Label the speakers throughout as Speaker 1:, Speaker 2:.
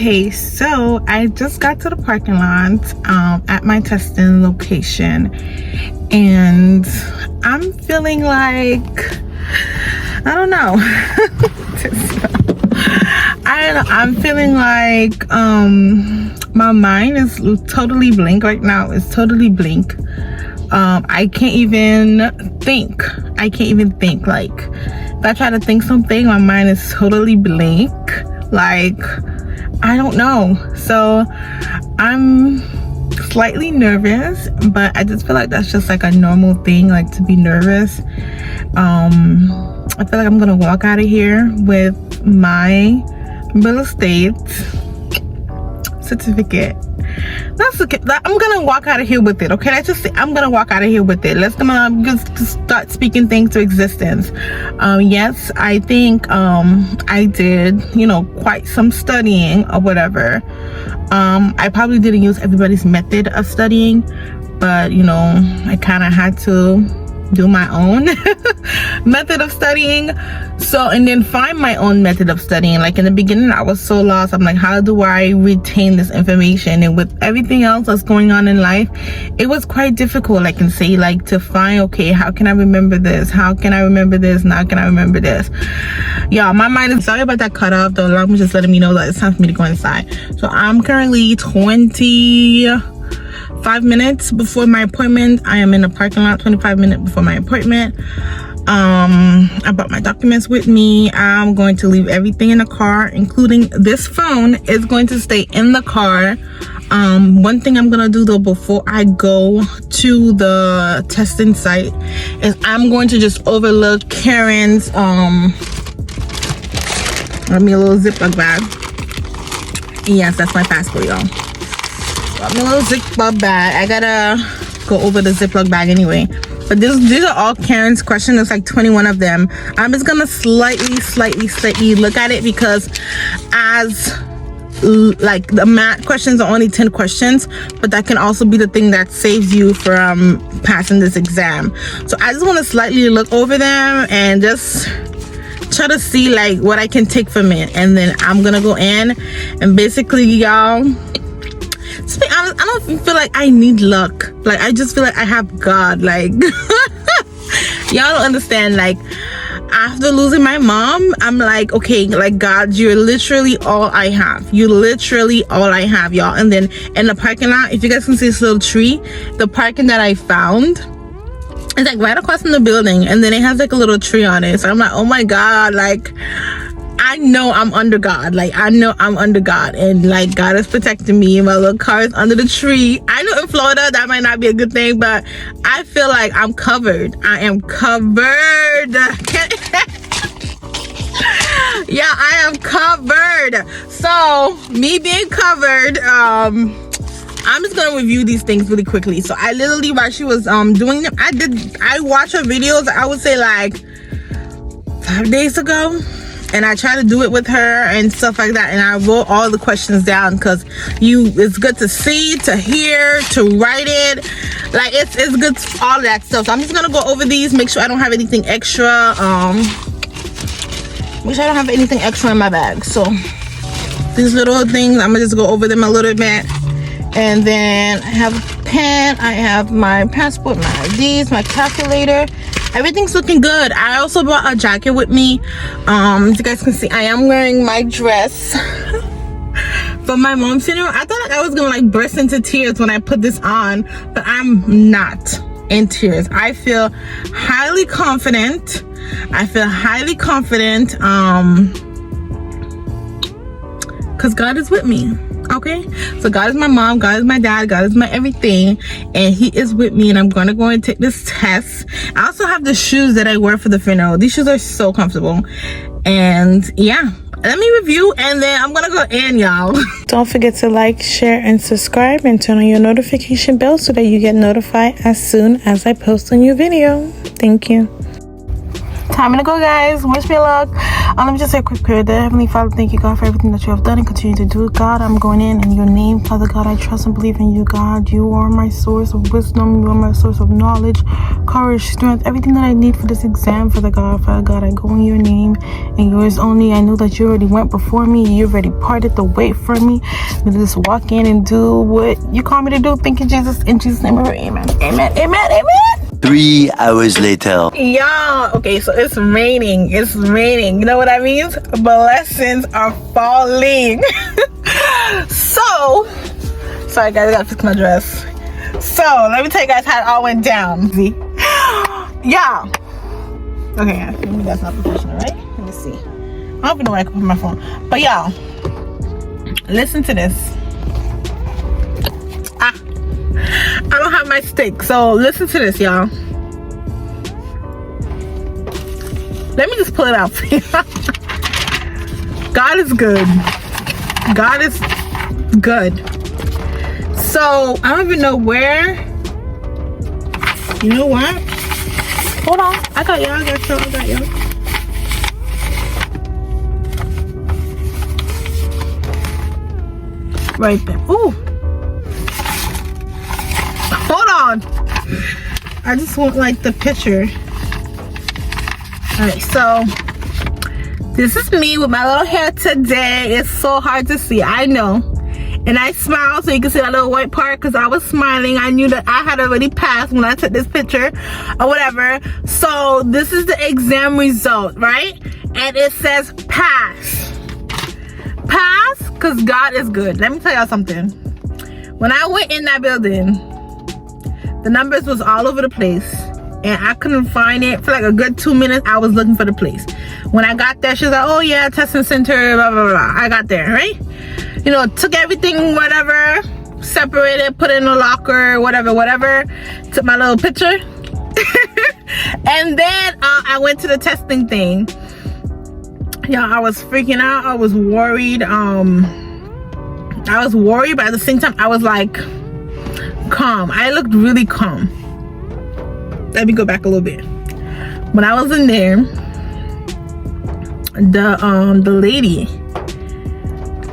Speaker 1: Okay, so I just got to the parking lot at my testing location, and I'm feeling like, I don't know. I'm feeling like my mind is totally blank right now. It's totally blank. I can't even think. Like, if I try to think something, my mind is totally blank. Like, I don't know. So I'm slightly nervous, but I just feel like that's just like a normal thing, like to be nervous. I feel like I'm gonna walk out of here with my real estate certificate. I'm gonna walk out of here with it. Okay, let's just say I'm gonna walk out of here with it. Let's just start speaking things to existence. Yes, I think I did, quite some studying or whatever. I probably didn't use everybody's method of studying, but I kind of had to do my own method of studying. And then find my own method of studying. Like, in the beginning, I was so lost. I'm like, how do I retain this information? And with everything else that's going on in life, it was quite difficult, I can say, like, to find, okay, how can I remember this? How can I remember this? Now can I remember this? Yeah, my mind is, sorry about that cut off. The alarm was just letting me know that it's time for me to go inside. So I'm currently 25 minutes before my appointment. I am in the parking lot 25 minutes before my appointment. I brought my documents with me. I'm going to leave everything in the car, including this phone is going to stay in the car. One thing I'm gonna do though before I go to the testing site is I'm going to just overlook Karen's let me a little Ziploc bag. Yes, that's my passport, y'all. Got me a little Ziploc bag. I gotta go over the Ziploc bag anyway. But these are all Karen's questions. There's like 21 of them. I'm just gonna slightly look at it, because like the math questions are only 10 questions, but that can also be the thing that saves you from passing this exam. So I just want to slightly look over them and just try to see like what I can take from it, and then I'm gonna go in and basically, y'all, to be honest, I don't feel like I need luck. Like, I just feel like I have God. Like, y'all don't understand. Like, after losing my mom, I'm like, okay, like, God, you're literally all I have. You're literally all I have, y'all. And then in the parking lot, if you guys can see this little tree, the parking that I found, it's like right across from the building, and then it has like a little tree on it. So I'm like, oh my God, like, I know I'm under God. Like, I know I'm under God, and like, God is protecting me. My little car is under the tree. I know in Florida that might not be a good thing, but I feel like I'm covered. I am covered. Yeah, I am covered. So me being covered, I'm just gonna review these things really quickly. So I literally, while she was doing them, I watched her videos, I would say like 5 days ago, and I try to do it with her and stuff like that, and I wrote all the questions down, because it's good to see, to hear, to write it, like it's good, all of that stuff. So I'm just gonna go over these, make sure I don't have anything extra, make sure I don't have anything extra in my bag. So these little things, I'm gonna just go over them a little bit. And then I have a pen, I have my passport, my IDs, my calculator. Everything's looking good. I also brought a jacket with me. As you guys can see, I am wearing my dress for my mom's funeral. I thought like I was gonna like burst into tears when I put this on, but I'm not in tears. I feel highly confident. Because God is with me. Okay, so God is my mom, God is my dad, God is my everything, and he is with me, and I'm gonna go and take this test. I also have the shoes that I wear for the funeral. These shoes are so comfortable. And yeah, let me review, and then I'm gonna go in, y'all. Don't forget to like, share, and subscribe, and turn on your notification bell so that you get notified as soon as I post a new video. Thank you. time to go, guys. Wish me luck. Let me just say a quick prayer. Dear Heavenly Father, thank you, God, for everything that you have done and continue to do. God, I'm going in your name. Father God, I trust and believe in you, God. You are my source of wisdom. You are my source of knowledge, courage, strength, everything that I need for this exam, Father God. Father God, I go in your name and yours only. I know that you already went before me. You already parted the way for me. To just walk in and do what you call me to do. Thank you, Jesus. In Jesus' name, I pray. Amen. Amen. Amen. Amen.
Speaker 2: 3 hours later.
Speaker 1: Y'all, okay, so it's raining. It's raining. You know what that means? Blessings are falling. So, sorry guys, I gotta fix my dress. So, let me tell you guys how it all went down. See? Y'all. Okay, maybe that's not professional, right? Let me see. I don't even know where I can put my phone. But y'all, listen to this. I don't have my stick, so listen to this, y'all. Let me just pull it out for you. God is good. God is good. So I don't even know where. You know what? Hold on. I got y'all. I got y'all. I got y'all. Right there. Ooh. Hold on. I just want like the picture. Alright, so this is me with my little hair today. It's so hard to see, I know. And I smile so you can see that little white part because I was smiling. I knew that I had already passed when I took this picture or whatever. So this is the exam result, right? And it says pass. Pass because God is good. Let me tell y'all something. When I went in that building, the numbers was all over the place and I couldn't find it. For like a good 2 minutes, I was looking for the place. When I got there, she was like, oh yeah, testing center, blah, blah, blah. I got there, right? You know, took everything, whatever, separated, put it in a locker, whatever. Took my little picture. And then I went to the testing thing. Yeah, I was freaking out. I was worried. But at the same time, I was like, calm. I looked really calm. Let me go back a little bit. When I was in there, the lady,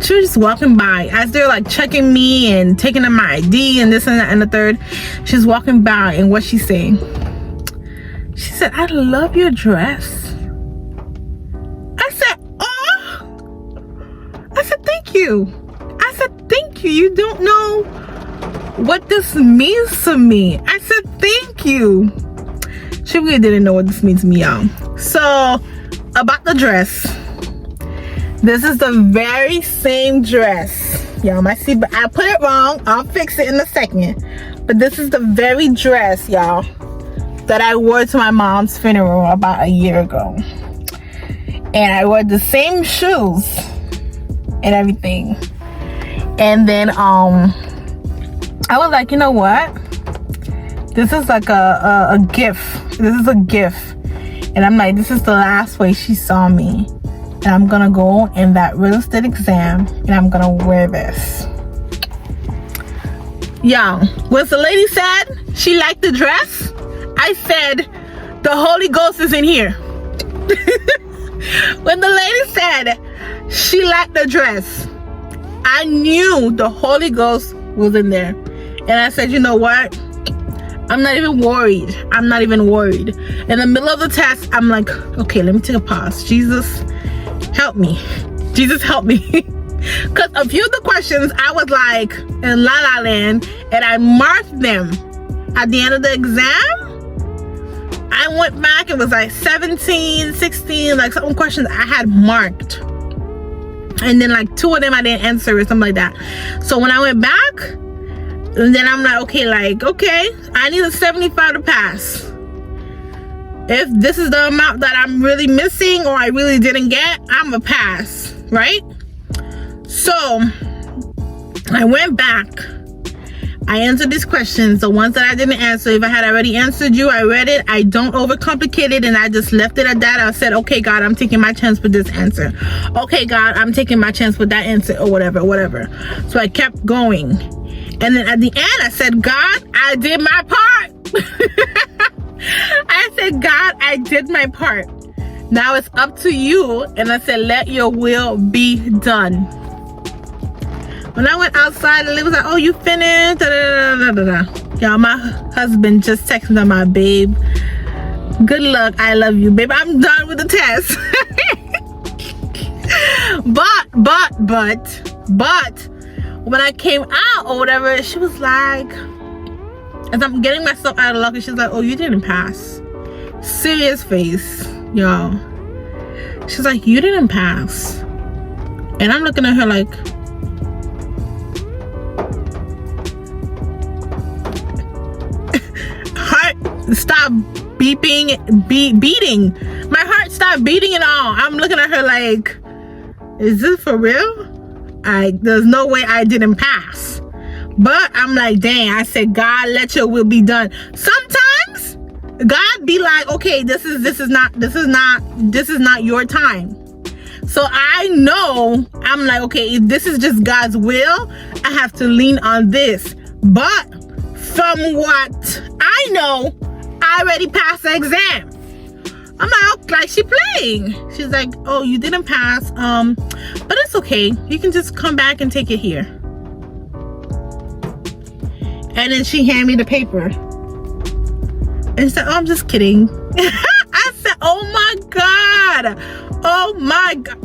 Speaker 1: she was just walking by as they're like checking me and taking my ID and this and that and the third. She's walking by and what she's saying, she said, I love your dress. I said, oh. I said, thank you. I said, thank you. You don't know what this means to me. I said, thank you. She really didn't know what this means to me, y'all. So, about the dress. This is the very same dress. Y'all might see, but I put it wrong. I'll fix it in a second. But this is the very dress, y'all, that I wore to my mom's funeral about a year ago. And I wore the same shoes and everything. And then, I was like, you know what? This is like a gift. This is a gift. And I'm like, this is the last way she saw me. And I'm gonna go in that real estate exam and I'm gonna wear this. Y'all, when the lady said she liked the dress, I said, the Holy Ghost is in here. When the lady said she liked the dress, I knew the Holy Ghost was in there. And I said, you know what? I'm not even worried. I'm not even worried. In the middle of the test, I'm like, okay, let me take a pause. Jesus, help me. Jesus, help me. Because a few of the questions, I was like in La La Land, and I marked them. At the end of the exam, I went back, it was like 17, 16, like some questions I had marked. And then like 2 of them I didn't answer or something like that. So when I went back, and then I'm like, okay, I need a 75 to pass. If this is the amount that I'm really missing or I really didn't get, I'm a pass, right? So I went back. I answered these questions. The ones that I didn't answer, if I had already answered you, I read it. I don't overcomplicate it, and I just left it at that. I said, okay, God, I'm taking my chance with this answer. Okay, God, I'm taking my chance with that answer, or whatever. So I kept going. And then at the end, I said, God, I did my part. I said, God, I did my part. Now it's up to you. And I said, let your will be done. When I went outside, the lady was like, oh, you finished? Da, da, da, da, da. Y'all, my husband just texted me, my babe, good luck, I love you, babe, I'm done with the test. but when I came out or whatever, she was like, as I'm getting myself out of the locker, she's like, oh, you didn't pass. Serious face, y'all. She's like, you didn't pass. And I'm looking at her like, heart stop beating. My heart stopped beating at all. I'm looking at her like, is this for real? There's no way I didn't pass. But I'm like, dang, I said, God, let your will be done. Sometimes God be like, okay, this is not your time. So I know, I'm like, okay, if this is just God's will, I have to lean on this. But from what I know, I already passed the exam. I'm like she playing. She's like, oh, you didn't pass. But it's okay. You can just come back and take it here. And then she handed me the paper. And she said, oh, I'm just kidding. I said, oh my God. Oh my God.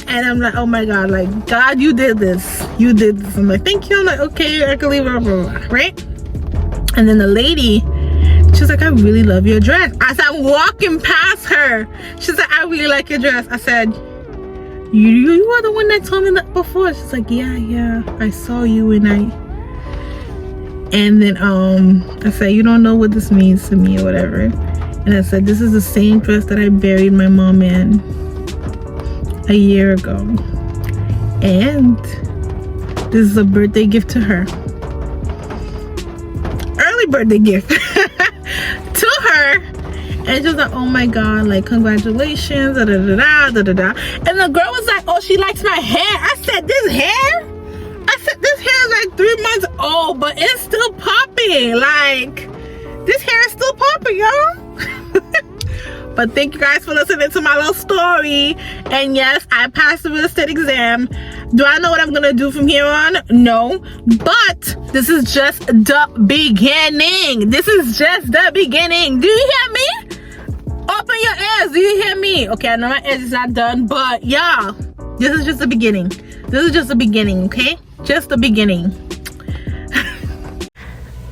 Speaker 1: And I'm like, oh my God, like, God, you did this. You did this. I'm like, thank you. I'm like, okay, I can leave her, right? And then the lady, she was like, I really love your dress. I said, I'm walking past her. She said, I really like your dress. I said, you are the one that told me that before. She's like, yeah, I saw you and then I said, you don't know what this means to me or whatever. And I said, this is the same dress that I buried my mom in a year ago. And this is a birthday gift to her. Early birthday gift to her. And she was like, oh my God, like, congratulations, da da da da da da da. And the girl was like, oh, she likes my hair. I said, this hair? I said, this hair is like 3 months old, but it's still popping. Like, this hair is still popping, y'all. But thank you guys for listening to my little story. And yes, I passed the real estate exam. Do I know what I'm gonna do from here on? No. But this is just the beginning. This is just the beginning. Do you hear me? Open your ears. Do you hear me? Okay, I know my ears is not done, but y'all, this is just the beginning. This is just the beginning, okay? Just the beginning.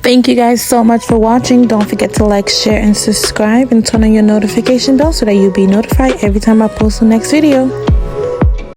Speaker 3: Thank you guys so much for watching. Don't forget to like, share, and subscribe, and turn on your notification bell so that you'll be notified every time I post the next video.